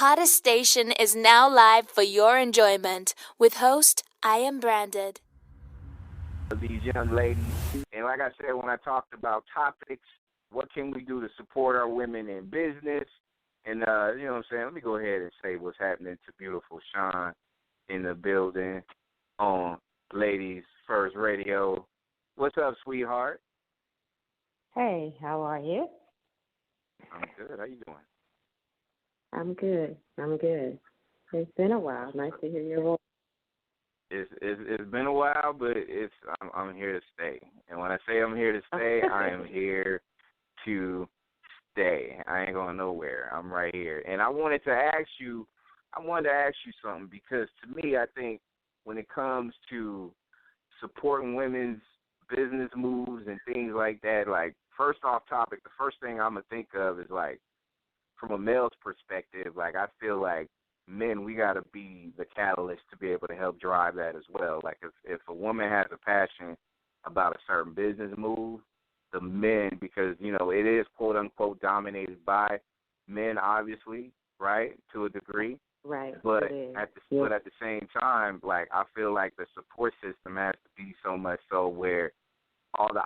hottest station is now live for your enjoyment with host Iambranded. These young ladies, and like I said, when I talked about topics, what can we do to support our women in business? And, you know what I'm saying, let me go ahead and say what's happening to beautiful Shon in the building on Ladies First Radio. What's up, sweetheart? Hey, how are you? I'm good. How you doing? I'm good. It's been a while. Nice to hear your voice. It's been a while, but I'm here to stay. And when I say I'm here to stay, I am here to stay. I ain't going nowhere. I'm right here. And I wanted to ask you something, because to me, I think when it comes to supporting women's business moves and things like that, like, first off topic, the first thing I'm going to think of is, like, from a male's perspective, like, I feel like men, we got to be the catalyst to be able to help drive that as well. Like, if a woman has a passion about a certain business move, the men, because, you know, it is, quote, unquote, dominated by men, obviously, right, to a degree. Right. But at the same time, like, I feel like the support system has to be so much so where all the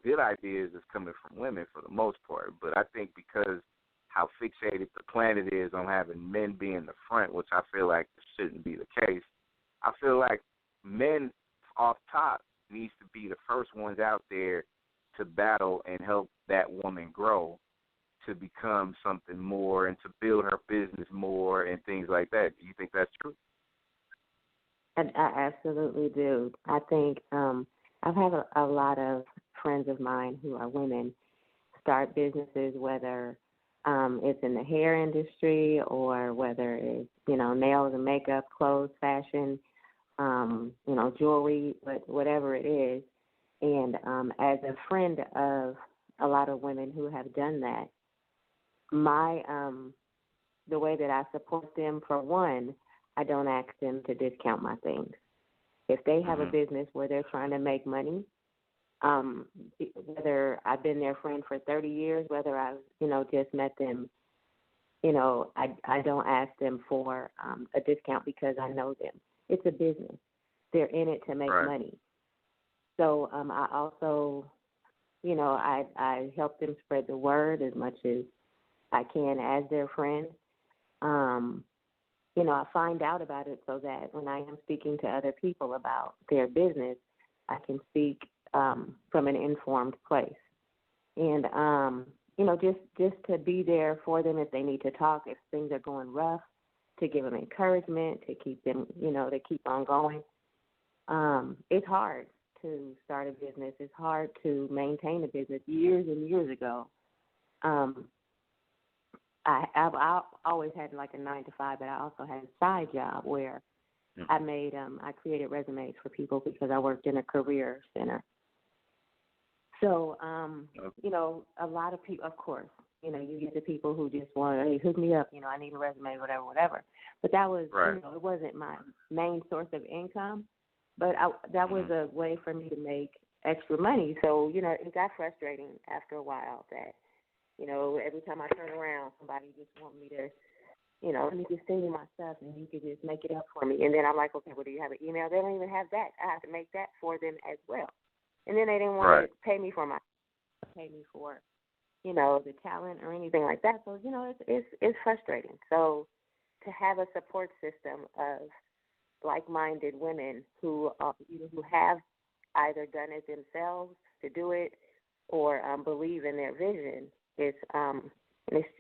good ideas is coming from women for the most part. But I think because how fixated the planet is on having men be in the front, which I feel like shouldn't be the case, I feel like men off top needs to be the first ones out there to battle and help that woman grow to become something more and to build her business more and things like that. Do you think that's true? I absolutely do. I think I've had a lot of friends of mine who are women start businesses, whether it's in the hair industry or whether it's, you know, nails and makeup, clothes, fashion, you know, jewelry, whatever it is. And as a friend of a lot of women who have done that, the way that I support them, for one, I don't ask them to discount my things. If they have a business where they're trying to make money, whether I've been their friend for 30 years, whether I've, you know, just met them, you know, I don't ask them for a discount because I know them. It's a business. They're in it to make money. So I also, you know, I help them spread the word as much as I can as their friend. You know, I find out about it so that when I am speaking to other people about their business, I can speak from an informed place. And, you know, just to be there for them if they need to talk, if things are going rough, to give them encouragement, to keep them, you know, to keep on going. It's hard to start a business. It's hard to maintain a business. Years and years ago, I've always had like a 9-to-5, but I also had a side job where I created resumes for people because I worked in a career center. So, you know, a lot of people, of course, you know, you get the people who just want, hey, hook me up, you know, I need a resume, whatever. But that was, you know, it wasn't my main source of income, but that was a way for me to make extra money. So, you know, it got frustrating after a while that, you know, every time I turn around, somebody just want me to, you know, let me just send you my stuff and you could just make it up for me. And then I'm like, okay, well, do you have an email? They don't even have that. I have to make that for them as well. And then they didn't want to pay me for you know, the talent or anything like that. So, you know, it's frustrating. So to have a support system of like-minded women who have either done it themselves to do it or believe in their vision, it's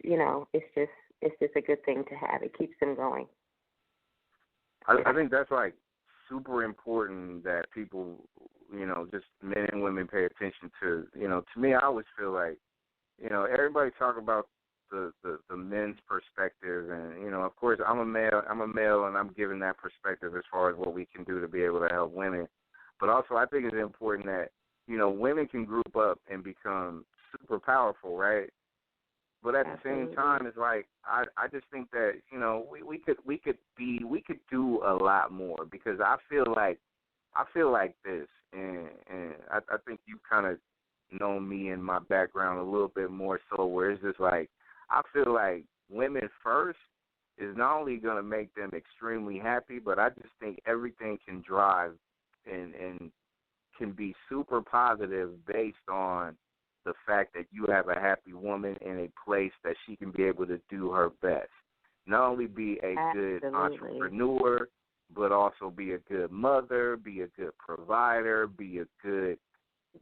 you know, it's just a good thing to have. It keeps them going. I think that's like super important that people, you know, just men and women pay attention to. You know, to me, I always feel like, you know, everybody talk about the men's perspective, and, you know, of course, I'm a male, and I'm giving that perspective as far as what we can do to be able to help women. But also, I think it's important that, you know, women can group up and become super powerful, right? But at the same time, it's like I just think that, you know, we could do a lot more, because I feel like this, and I think you kind of know me and my background a little bit more so, where it's just like I feel like women first is not only going to make them extremely happy, but I just think everything can drive and can be super positive based on the fact that you have a happy woman in a place that she can be able to do her best. Not only be a good entrepreneur, but also be a good mother, be a good provider, be a good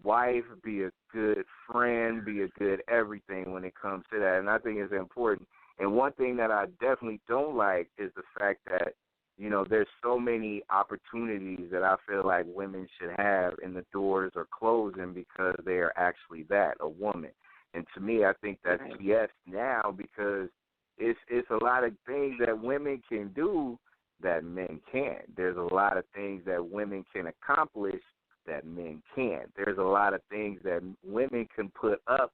wife, be a good friend, be a good everything when it comes to that. And I think it's important. And one thing that I definitely don't like is the fact that, you know, there's so many opportunities that I feel like women should have and the doors are closing because they are actually that, a woman. And to me, I think that's BS now because it's a lot of things that women can do that men can't. There's a lot of things that women can accomplish that men can't. There's a lot of things that women can put up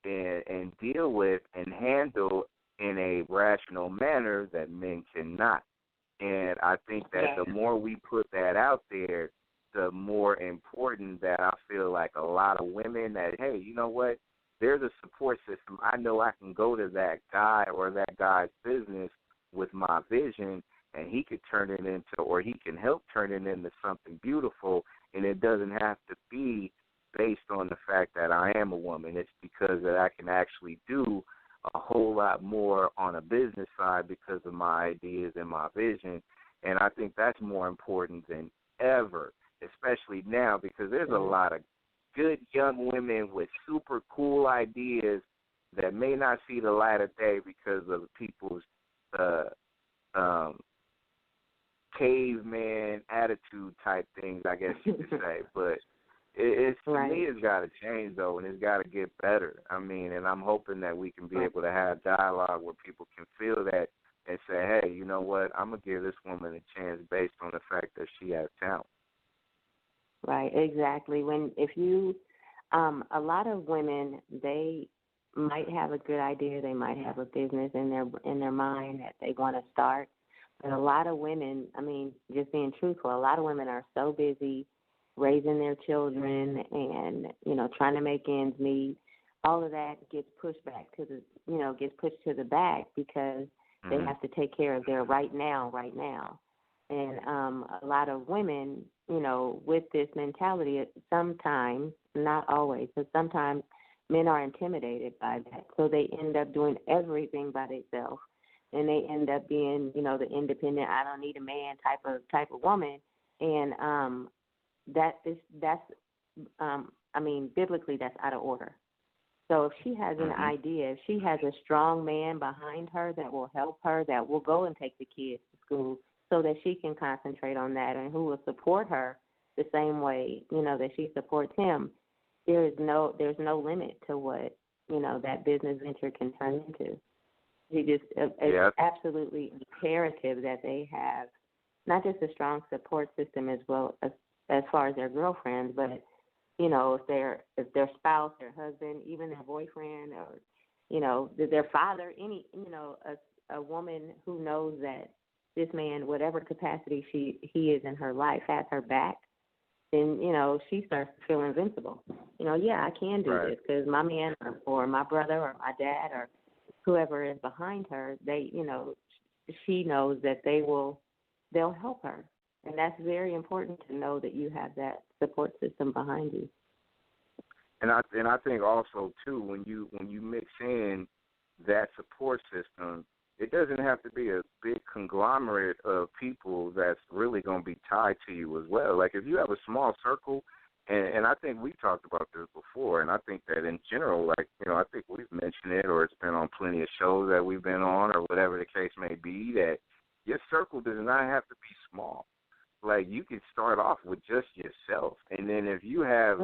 and deal with and handle in a rational manner that men cannot. And I think that the more we put that out there, the more important that I feel like a lot of women that, hey, you know what, there's a support system. I know I can go to that guy or that guy's business with my vision, and he could turn it into, or he can help turn it into something beautiful, and it doesn't have to be based on the fact that I am a woman. It's because that I can actually do a whole lot more on a business side because of my ideas and my vision, and I think that's more important than ever, especially now because there's a lot of good young women with super cool ideas that may not see the light of day because of people's caveman attitude type things, I guess you could say. But it's to me, it's got to change, though, and it's got to get better. I mean, and I'm hoping that we can be able to have dialogue where people can feel that and say, hey, you know what, I'm going to give this woman a chance based on the fact that she has talent. Right, exactly. If you, a lot of women, they might have a good idea, they might have a business in their mind that they want to start, but a lot of women, I mean, just being truthful, a lot of women are so busy raising their children and, you know, trying to make ends meet. All of that gets pushed back to the back because they have to take care of their right now. And a lot of women, you know, with this mentality, sometimes, not always, but sometimes men are intimidated by that. So they end up doing everything by themselves. And they end up being, you know, the independent, I don't need a man type of woman. And biblically that's out of order. So if she has an idea, if she has a strong man behind her that will help her, that will go and take the kids to school so that she can concentrate on that and who will support her the same way, you know, that she supports him, there's no limit to what, you know, that business venture can turn into. It's absolutely imperative that they have not just a strong support system as well as far as their girlfriends, but, you know, if their spouse, their husband, even their boyfriend, or, you know, their father, a woman who knows that this man, whatever capacity he is in her life, has her back, then, you know, she starts to feel invincible. You know, I can do this because my man or my brother or my dad or whoever is behind her, they, you know, she knows that they'll help her. And that's very important to know that you have that support system behind you. And I think also too, when you mix in that support system, it doesn't have to be a big conglomerate of people that's really going to be tied to you as well. Like if you have a small circle, and I think we talked about this before, and I think that in general, like, you know, I think we've mentioned it or it's been on plenty of shows that we've been on or whatever the case may be, that your circle does not have to be small. Like you can start off with just yourself, and then if you have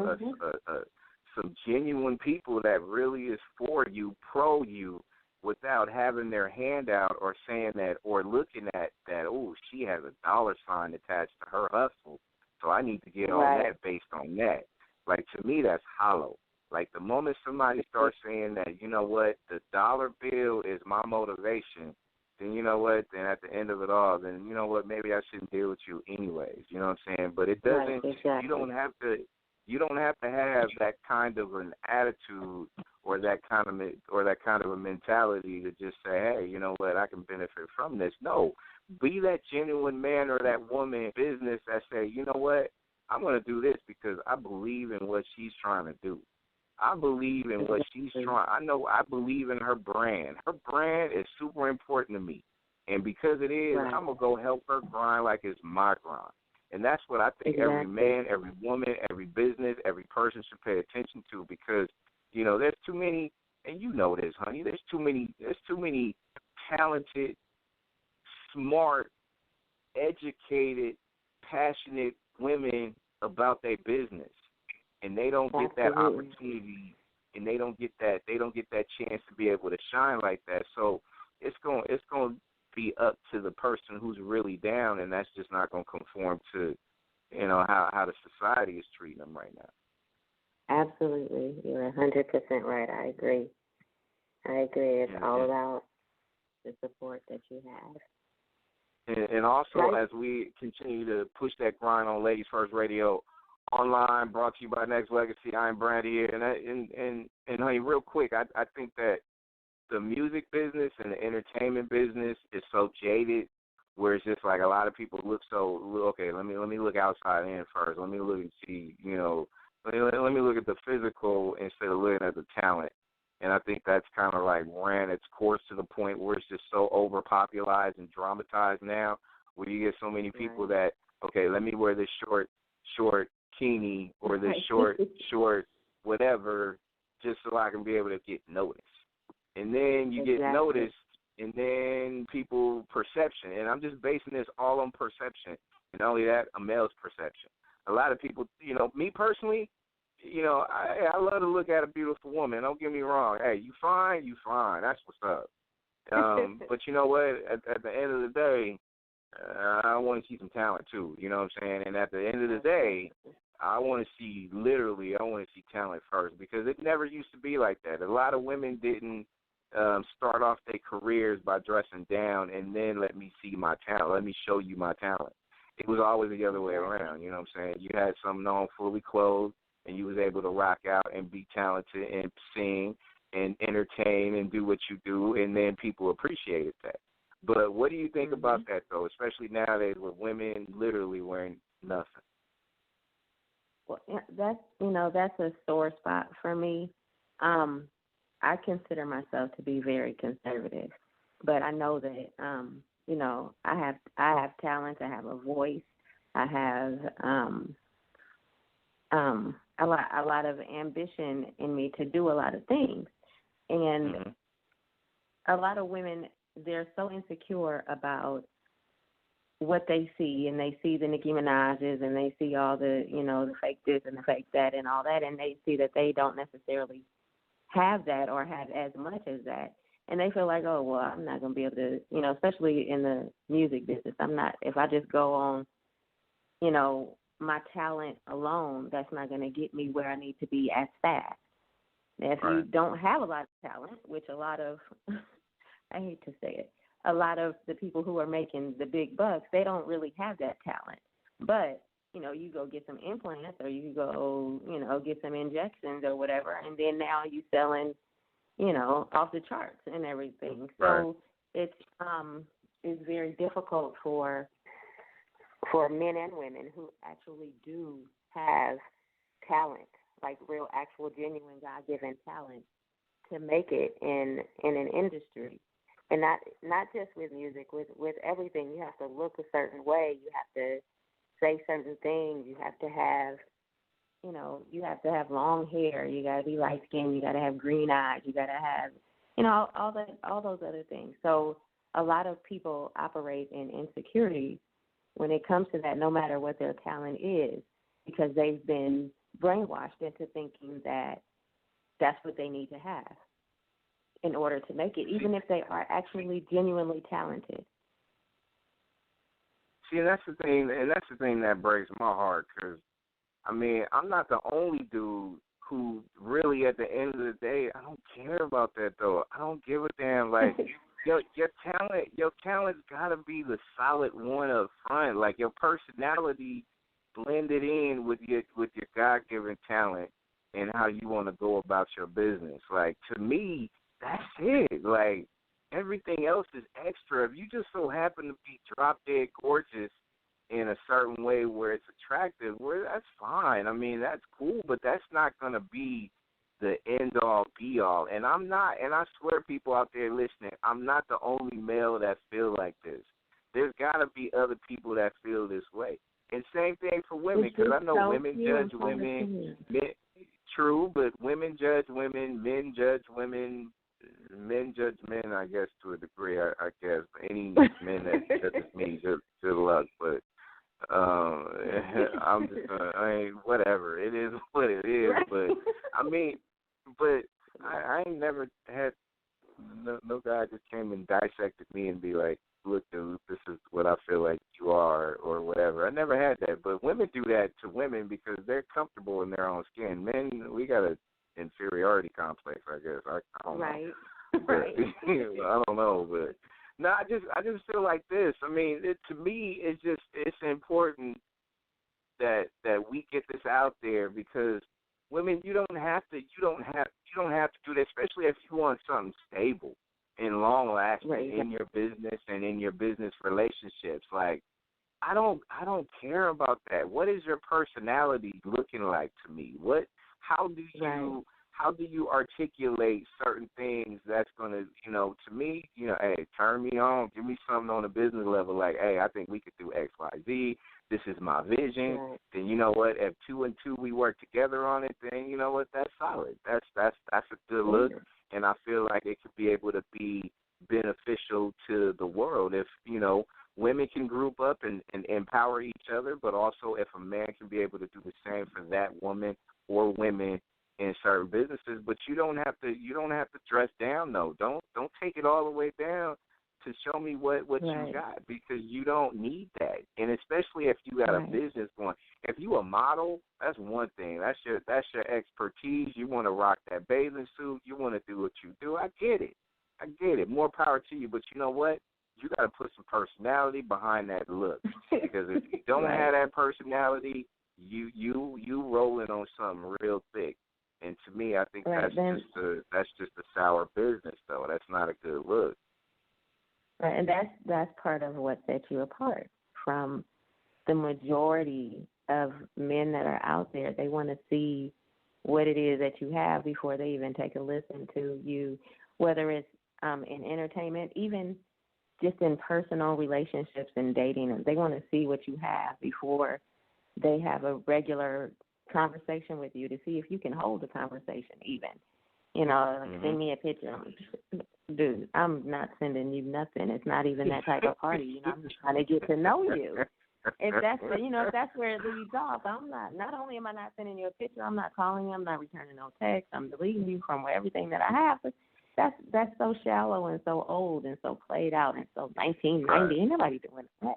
some genuine people that really is for you, pro you, without having their hand out or saying that or looking at that, oh, she has a dollar sign attached to her hustle, so I need to get on that based on that. Like, to me, that's hollow. Like, the moment somebody starts saying that, you know what, the dollar bill is my motivation, then you know what, then at the end of it all, then you know what, maybe I shouldn't deal with you anyways, you know what I'm saying? But it doesn't, you don't have to have that kind of an attitude or that kind of a mentality to just say, hey, you know what, I can benefit from this. No, be that genuine man or that woman in business that say, you know what, I'm going to do this because I believe in what she's trying to do. I believe in what she's trying. I believe in her brand. Her brand is super important to me. And because it is, right. I'm going to go help her grind like it's my grind. And that's what I think every man, every woman, every business, every person should pay attention to because, you know, there's too many, and you know this, honey, there's too many talented, smart, educated, passionate women about their business. And they don't get that opportunity, and they don't get that chance to be able to shine like that. So it's going to be up to the person who's really down, and that's just not going to conform to, you know, how the society is treating them right now. Absolutely, you're 100% right. I agree. It's all about the support that you have. And also, as we continue to push that grind on Ladies First Radio online, brought to you by Nexxlegacy, Iambranded here. And honey, real quick, I think that the music business and the entertainment business is so jaded, where it's just like a lot of people look so, okay, let me look outside in first. Let me look and see, you know, let me look at the physical instead of looking at the talent. And I think that's kind of like ran its course to the point where it's just so overpopularized and dramatized now, where you get so many people that, okay, let me wear this short bikini or this short whatever just so I can be able to get noticed. And then you get noticed, and then people perception. And I'm just basing this all on perception. And not only that, a male's perception. A lot of people, you know, me personally, you know, I love to look at a beautiful woman. Don't get me wrong. Hey, you fine. That's what's up. But you know what? At the end of the day, I want to see some talent too. You know what I'm saying? And at the end of the day, I want to see talent first, because it never used to be like that. A lot of women didn't start off their careers by dressing down and then let me see my talent. Let me show you my talent. It was always the other way around. You know what I'm saying? You had someone on fully clothed, and you was able to rock out and be talented and sing and entertain and do what you do, and then people appreciated that. But what do you think about that, though, especially nowadays with women literally wearing nothing? Well, that's a sore spot for me. I consider myself to be very conservative, but I know that I have talent, I have a voice, I have a lot of ambition in me to do a lot of things, and a lot of women, they're so insecure about what they see, and they see the Nicki Minaj's, and they see all the, the fake this and the fake that and all that, and they see that they don't necessarily have that or have as much as that. And they feel like, oh, well, I'm not going to be able to, especially in the music business, if I just go on, my talent alone, that's not going to get me where I need to be as fast. Now, if you don't have a lot of talent, which a lot of, I hate to say it, a lot of the people who are making the big bucks, they don't really have that talent. But, you go get some implants, or you go, get some injections or whatever, and then now you selling, off the charts and everything. So it's very difficult for men and women who actually do have talent, like real, actual, genuine, God-given talent, to make it in an industry. And not just with music, with everything. You have to look a certain way. You have to say certain things. You have to have long hair. You got to be light skinned. You got to have green eyes. You got to have, all those other things. So a lot of people operate in insecurity when it comes to that, no matter what their talent is, because they've been brainwashed into thinking that that's what they need to have in order to make it, even if they are actually genuinely talented. See, that's the thing that breaks my heart, because, I'm not the only dude who really, at the end of the day, I don't care about that, though. I don't give a damn. Like, your talent's got to be the solid one up front. Like, your personality blended in with your God-given talent. and how you want to go about your business. Like, to me, that's it. Like, everything else is extra. If you just so happen to be drop dead gorgeous in a certain way where it's attractive, well, that's fine. I mean, that's cool, but that's not going to be the end-all, be-all. And I'm not, and I swear people out there listening, I'm not the only male that feel like this. There's got to be other people that feel this way. And same thing for women, because I know women judge women. Men, true, but women judge women, men judge women, men judge men, I guess, to a degree, I guess. Any men that judges me, good luck. But I'm just gonna, whatever. It is what it is. But I mean, but I ain't never had no guy just came and dissected me and be like, look, dude, this is what I feel like you are, or whatever. I never had that. But women do that to women because they're comfortable in their own skin. Men, we got an inferiority complex, I guess. I don't know. Right. I don't know, but no, I just feel like this. I mean, to me, it's important that we get this out there, because women, you don't have to do that, especially if you want something stable and long lasting in your business and in your business relationships. Like, I don't care about that. What is your personality looking like to me? How do you articulate certain things that's going to, to me, hey, turn me on, give me something on a business level, like, hey, I think we could do X, Y, Z. This is my vision. Right. Then you know what? If 2 and 2 we work together on it, then you know what? That's solid. That's a good look, and I feel like it could be able to be beneficial to the world if women can group up and empower each other, but also if a man can be able to do the same for that woman or women in certain businesses. But you don't have to dress down though. Don't take it all the way down to show me what you got, because you don't need that. And especially if you got a business going. If you a model, that's one thing. That's your expertise. You want to rock that bathing suit. You want to do what you do. I get it. More power to you. But you know what? You got to put some personality behind that look, because if you don't have that personality, you rolling on something real thick. And to me, I think that's just a sour business, though. That's not a good look. Right, and that's part of what sets you apart from the majority of men that are out there. They want to see what it is that you have before they even take a listen to you, whether it's in entertainment, even just in personal relationships and dating. They want to see what you have before they have a regular conversation with you, to see if you can hold a conversation even. Send me a picture. Dude, I'm not sending you nothing. It's not even that type of party. I'm just trying to get to know you. If that's where it leads off, not only am I not sending you a picture, I'm not calling you, I'm not returning no text, I'm deleting you from everything that I have. But that's so shallow and so old and so played out and so 1990. Ain't nobody doing that.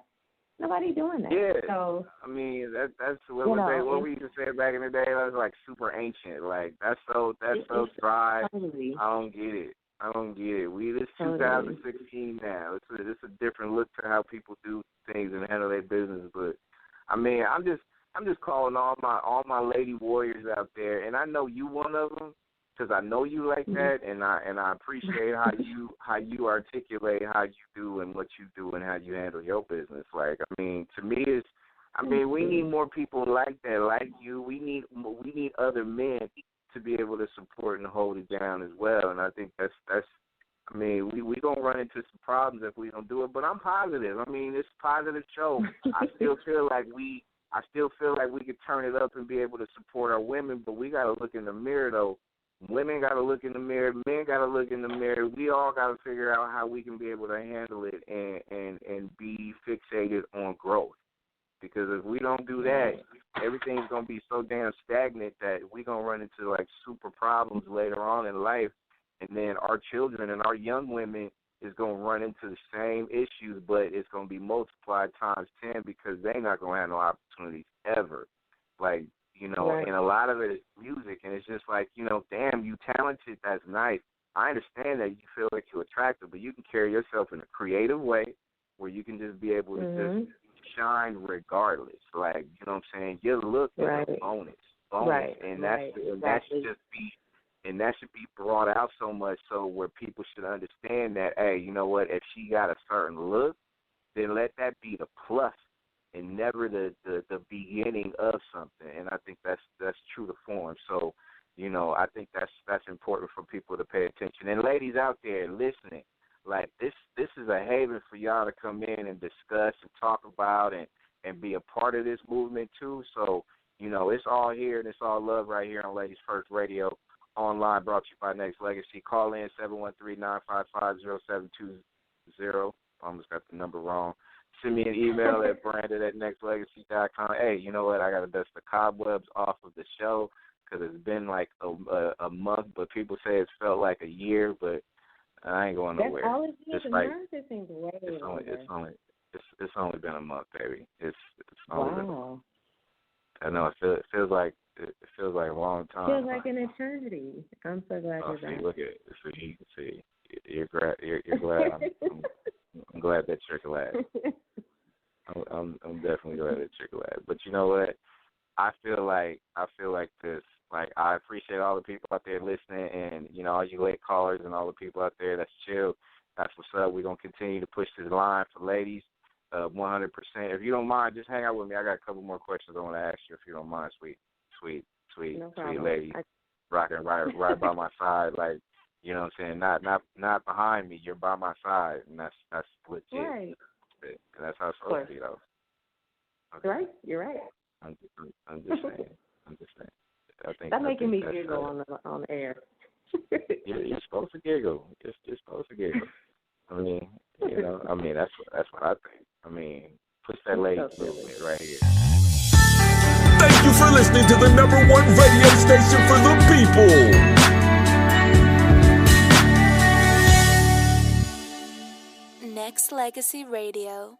Nobody doing that. Yeah. So, I mean, that's what we used to say back in the day. That was like super ancient. Like that's so dry. Totally. I don't get it. This 2016 now. It's a different look to how people do things and handle their business. But I mean, I'm just calling all my lady warriors out there, and I know you one of them, because I know you like that, and I appreciate how you articulate how you do and what you do and how you handle your business. Like, I mean, to me, we need more people like that, like you. We need other men to be able to support and hold it down as well. And I think that's. I mean, we gonna run into some problems if we don't do it. But I'm positive. I mean, it's a positive show. I still feel like we could turn it up and be able to support our women. But we gotta look in the mirror though. Women got to look in the mirror. Men got to look in the mirror. We all got to figure out how we can be able to handle it and be fixated on growth. Because if we don't do that, everything's going to be so damn stagnant that we're going to run into, like, super problems later on in life. And then our children and our young women is going to run into the same issues, but it's going to be multiplied times 10 because they're not going to have no opportunities ever. Like, and a lot of it is music, and it's just like, damn, you talented, that's nice. I understand that you feel like you're attractive, but you can carry yourself in a creative way where you can just be able to just shine regardless. Like, you know what I'm saying? Your look is a bonus. bonus, Right. and Exactly. that should be brought out so much so where people should understand that, hey, you know what? If she got a certain look, then let that be the plus and never the beginning of something. And I think that's true to form. So, I think that's important for people to pay attention. And ladies out there listening, like this is a haven for y'all to come in and discuss and talk about and be a part of this movement too. So, it's all here and it's all love right here on Ladies First Radio. Online, brought to you by Nexxlegacy. Call in 713-955-0720. I almost got the number wrong. Send me an email at branded@nexxlegacy.com. Hey, you know what? I got to dust the cobwebs off of the show because it's been like a month, but people say it's felt like a year, but I ain't going nowhere. That's all it is. Just A like, month, it seems way it's only been a month, baby. It's only been a month. Wow. I know it feels like a long time. Feels like an eternity. I'm so glad you're back. Look at it. See, you're glad. I'm glad that you're glad. I'm definitely glad that you're glad. But you know what? I feel like this. Like, I appreciate all the people out there listening, and all you late callers and all the people out there that's chill. That's what's up. We're gonna continue to push this line for ladies, 100%. If you don't mind, just hang out with me. I got a couple more questions I want to ask you, if you don't mind, sweet lady, rocking right by my side, like, you know what I'm saying? Not behind me. You're by my side, and that's legit. Right. And that's how it's supposed to be, though. Okay. Right. You're right. I'm just saying. I think that's making me that's giggle on the air. You're supposed to giggle. You're supposed to giggle. I mean, that's what I think. I mean, push that lady movement right here. Thank you for listening to the #1 radio station for the people. Nexxlegacy Radio.